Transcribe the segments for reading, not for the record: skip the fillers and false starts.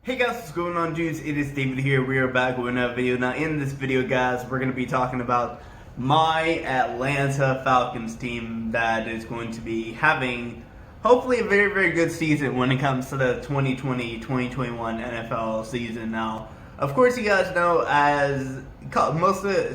Hey guys, what's going on, dudes? It is David here. We are back with another video. Now, in this video, guys, we're going to be talking about my Atlanta Falcons team that is going to be having hopefully a very, very good season when it comes to the 2020-2021 NFL season. Now, of course, you guys know as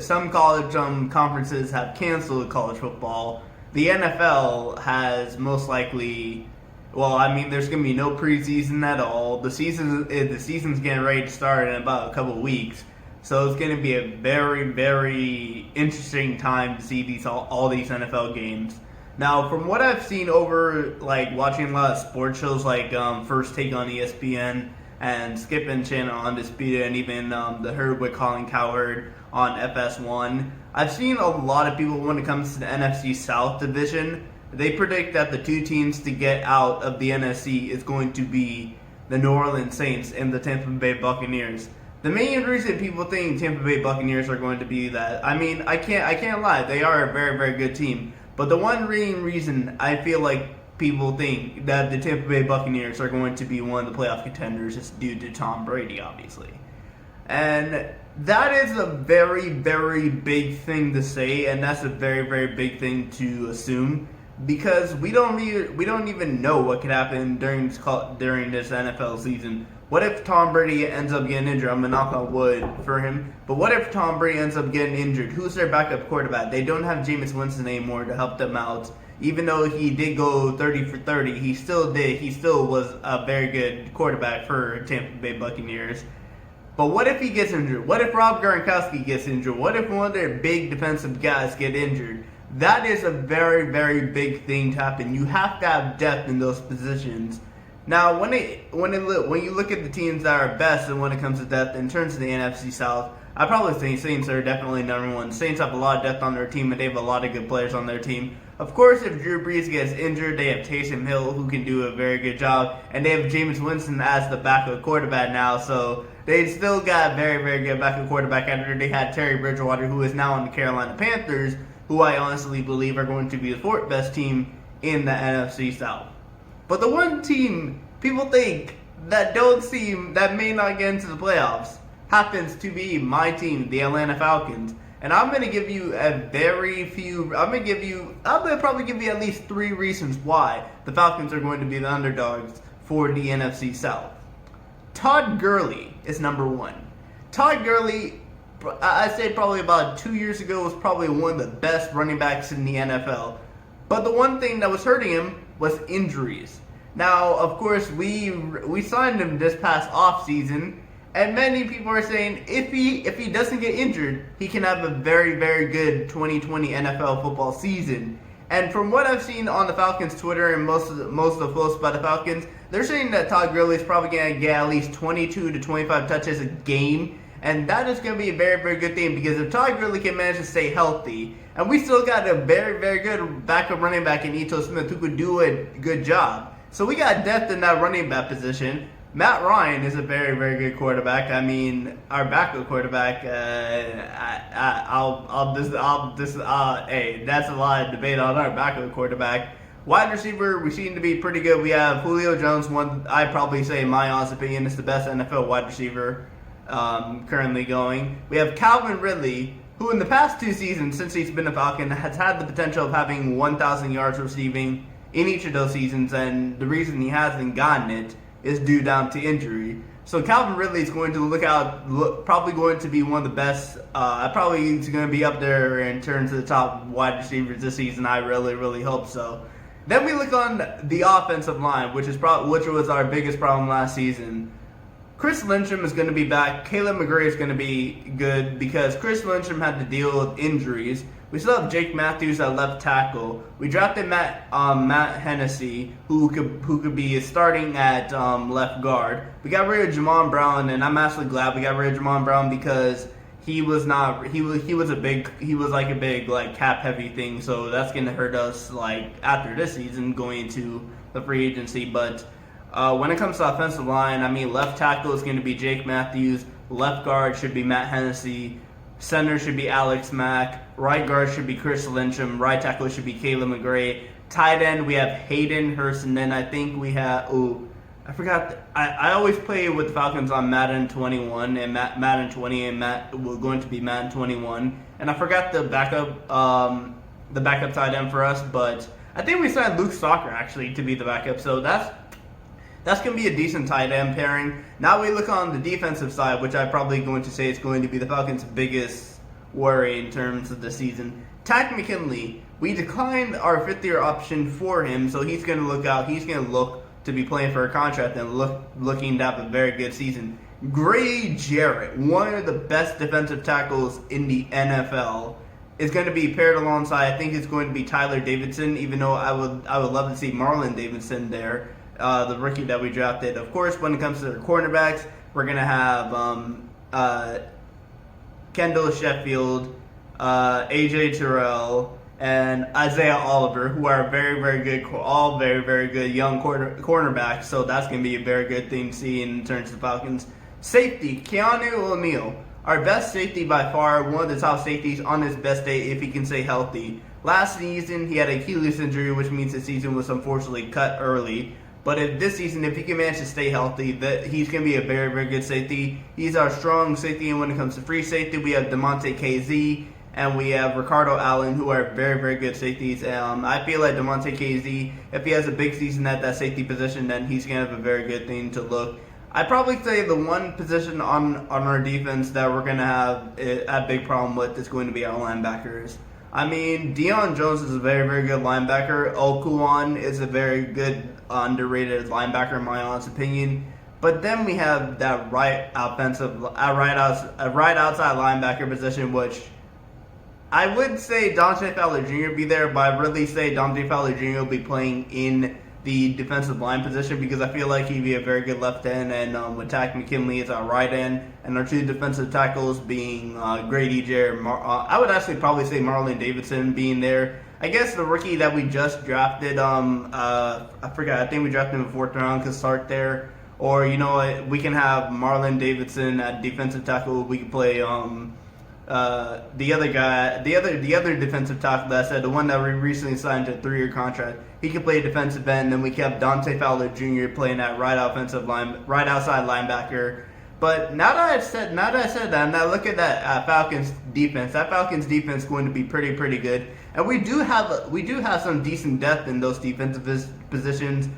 some college conferences have canceled college football, the NFL has most likely. Well, I mean, there's going to be no preseason at all. The season's getting ready to start in about a couple of weeks, so it's going to be a very, very interesting time to see all these NFL games. Now, from what I've seen over watching a lot of sports shows like First Take on ESPN and Skip and Chin on Undisputed, and even the Herd with Colin Cowherd on FS1, I've seen a lot of people when it comes to the NFC South division. They predict that the two teams to get out of the NFC is going to be the New Orleans Saints and the Tampa Bay Buccaneers. The main reason people think Tampa Bay Buccaneers are going to be that, I mean, I can't lie, they are a very, very good team. But the one main reason I feel like people think that the Tampa Bay Buccaneers are going to be one of the playoff contenders is due to Tom Brady, obviously. And that is a very, very big thing to say, and that's a very, very big thing to assume. Because we don't even know what could happen during this NFL season. What if Tom Brady ends up getting injured? I'm gonna knock on wood for him. But what if Tom Brady ends up getting injured? Who's their backup quarterback? They don't have Jameis Winston anymore to help them out. Even though he did go 30 for 30, he still was a very good quarterback for Tampa Bay Buccaneers. But what if he gets injured? What if Rob Gronkowski gets injured? What if one of their big defensive guys get injured? That is a very, very big thing to happen. You have to have depth in those positions. Now, when you look at the teams that are best and when it comes to depth in terms of the NFC South, I probably say Saints are definitely number one. Saints have a lot of depth on their team, and they have a lot of good players on their team. Of course, if Drew Brees gets injured, they have Taysom Hill, who can do a very good job, and they have Jameis Winston as the backup quarterback now. So they still got a very, very good backup quarterback after they had Terry Bridgewater, who is now on the Carolina Panthers, who I honestly believe are going to be the fourth best team in the NFC South. But the one team people think that may not get into the playoffs happens to be my team, the Atlanta Falcons. And I'm going to give you I'm going to probably give you at least 3 reasons why the Falcons are going to be the underdogs for the NFC South. Todd Gurley is number 1. Todd Gurley, I'd say probably about 2 years ago, was probably one of the best running backs in the NFL. But the one thing that was hurting him was injuries. Now, of course, we signed him this past offseason, and many people are saying if he doesn't get injured, he can have a very, very good 2020 NFL football season. And from what I've seen on the Falcons Twitter and most of the posts about the Falcons, they're saying that Todd Gurley is probably going to get at least 22 to 25 touches a game. And that is going to be a very, very good thing, because if Todd Gurley can manage to stay healthy, and we still got a very, very good backup running back in Ito Smith who could do a good job. So we got depth in that running back position. Matt Ryan is a very, very good quarterback. I mean, our backup quarterback, hey, that's a lot of debate on our backup quarterback. Wide receiver, we seem to be pretty good. We have Julio Jones, one I'd probably say, in my honest opinion, is the best NFL wide receiver currently going. We have Calvin Ridley, who in the past 2 seasons since he's been a Falcon has had the potential of having 1,000 yards receiving in each of those seasons, and the reason he hasn't gotten it is due down to injury. So Calvin Ridley is going to probably going to be one of the best. Probably he's going to be up there in terms of the top wide receivers this season. I really, really hope so. Then we look on the offensive line, which was our biggest problem last season. Chris Lindstrom is going to be back. Caleb McRae is going to be good because Chris Lindstrom had to deal with injuries. We still have Jake Matthews at left tackle. We drafted Matt Hennessy, who could be starting at left guard. We got rid of Jamon Brown, and I'm actually glad we got rid of Jamon Brown because he was a big cap heavy thing. So that's going to hurt us after this season going into the free agency, but. When it comes to offensive line, I mean, left tackle is going to be Jake Matthews. Left guard should be Matt Hennessy. Center should be Alex Mack. Right guard should be Chris Lindstrom. Right tackle should be Caleb McRae. Tight end, we have Hayden Hurst. And then I think we have, I forgot. I always play with the Falcons on Madden 21 and Madden 20 and we're going to be Madden 21. And I forgot the backup tight end for us, but I think we signed Luke Stalker actually to be the backup. So that's going to be a decent tight end pairing. Now we look on the defensive side, which I'm probably going to say is going to be the Falcons' biggest worry in terms of the season. Takk McKinley, we declined our fifth-year option for him, so he's going to look out. He's going to look to be playing for a contract and looking to have a very good season. Grady Jarrett, one of the best defensive tackles in the NFL, is going to be paired alongside. I think it's going to be Tyler Davidson, even though I would love to see Marlon Davidson there, the rookie that we drafted. Of course, when it comes to the cornerbacks, we're going to have Kendall Sheffield, AJ Terrell, and Isaiah Oliver, who are very, very good, all very, very good young cornerbacks. So that's going to be a very good thing to see in terms of the Falcons. Safety, Keanu O'Neal, our best safety by far, one of the top safeties on his best day if he can stay healthy. Last season, he had an Achilles injury, which means the season was unfortunately cut early. But this season, if he can manage to stay healthy, he's going to be a very, very good safety. He's our strong safety, and when it comes to free safety, we have DeMonte KZ and we have Ricardo Allen, who are very, very good safeties. I feel like DeMonte KZ, if he has a big season at that safety position, then he's going to have a very good thing to look. I'd probably say the one position on our defense that we're going to have a big problem with is going to be our linebackers. I mean, Deion Jones is a very, very good linebacker. Okuwan is a very good, underrated linebacker in my honest opinion. But then we have that right outside linebacker position, which I would say Dante Fowler Jr. be there, but I really say Dante Fowler Jr. will be playing in the defensive line position because I feel like he'd be a very good left end, and with Takk McKinley as our right end, and our two defensive tackles being Grady Jarrett. I would actually probably say Marlon Davidson being there. I guess the rookie that we just drafted, I forgot, I think we drafted him in the 4th round, could start there. Or, you know what, we can have Marlon Davidson at defensive tackle. We can play the other guy, the other defensive tackle that I said, the one that we recently signed to a 3-year contract. He could play defensive end. Then we kept Dante Fowler Jr. playing at right outside linebacker. But now that I said that, and I look at that Falcons defense. That Falcons defense is going to be pretty good, and we do have some decent depth in those defensive positions.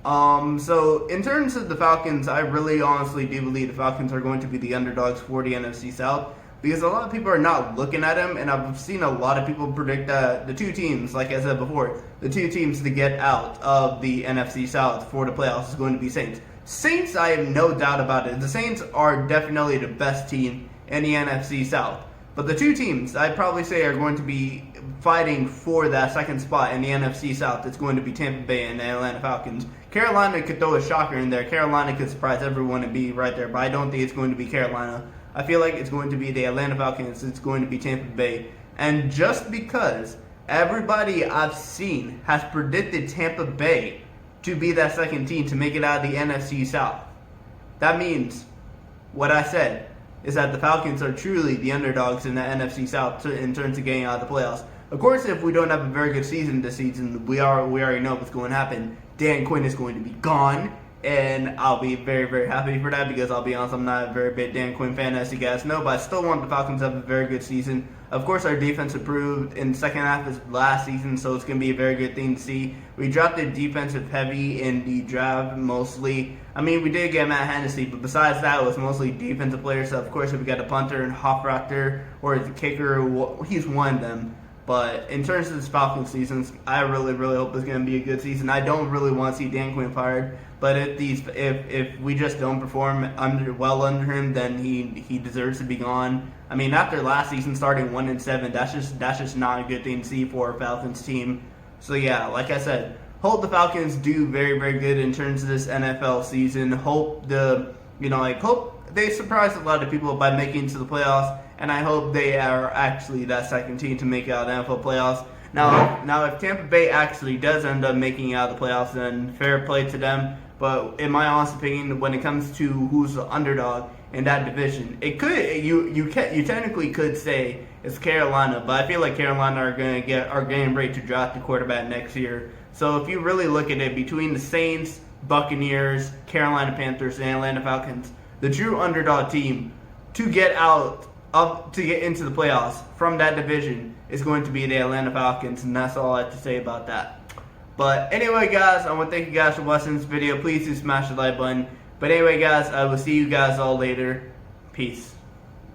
So in terms of the Falcons, I really honestly do believe the Falcons are going to be the underdogs for the NFC South. Because a lot of people are not looking at them, and I've seen a lot of people predict that the two teams, like I said before, the two teams to get out of the NFC South for the playoffs is going to be Saints. Saints, I have no doubt about it. The Saints are definitely the best team in the NFC South. But the two teams I'd probably say are going to be fighting for that second spot in the NFC South. It's going to be Tampa Bay and the Atlanta Falcons. Carolina could throw a shocker in there. Carolina could surprise everyone and be right there, but I don't think it's going to be Carolina. I feel like it's going to be the Atlanta Falcons. It's going to be Tampa Bay. And just because everybody I've seen has predicted Tampa Bay to be that second team to make it out of the NFC South, that means what I said is that the Falcons are truly the underdogs in the NFC South in terms of getting out of the playoffs. Of course, if we don't have a very good season this season, we already know what's going to happen. Dan Quinn is going to be gone. And I'll be very, very happy for that because I'll be honest, I'm not a very big Dan Quinn fan, as you guys know, but I still want the Falcons to have a very good season. Of course, our defense improved in the second half of last season, so it's going to be a very good thing to see. We drafted defensive heavy in the draft mostly. I mean, we did get Matt Hennessy, but besides that, it was mostly defensive players. So, of course, if we got a punter and Hofrachter or the kicker, he's one of them. But in terms of this Falcons season, I really, really hope it's going to be a good season. I don't really want to see Dan Quinn fired. But if we just don't perform under him, then he deserves to be gone. I mean, after last season starting 1-7, that's just not a good thing to see for a Falcons team. So yeah, like I said, hope the Falcons do very, very good in terms of this NFL season. Hope they surprise a lot of people by making it to the playoffs, and I hope they are actually that second team to make it out of the NFL playoffs. Now, if Tampa Bay actually does end up making it out of the playoffs, then fair play to them. But in my honest opinion, when it comes to who's the underdog in that division, it could you technically could say it's Carolina, but I feel like Carolina are getting ready to draft the quarterback next year. So if you really look at it, between the Saints, Buccaneers, Carolina Panthers, and Atlanta Falcons, the true underdog team to get into the playoffs from that division is going to be the Atlanta Falcons, and that's all I have to say about that. But anyway, guys, I want to thank you guys for watching this video. Please do smash the like button. But anyway, guys, I will see you guys all later. Peace.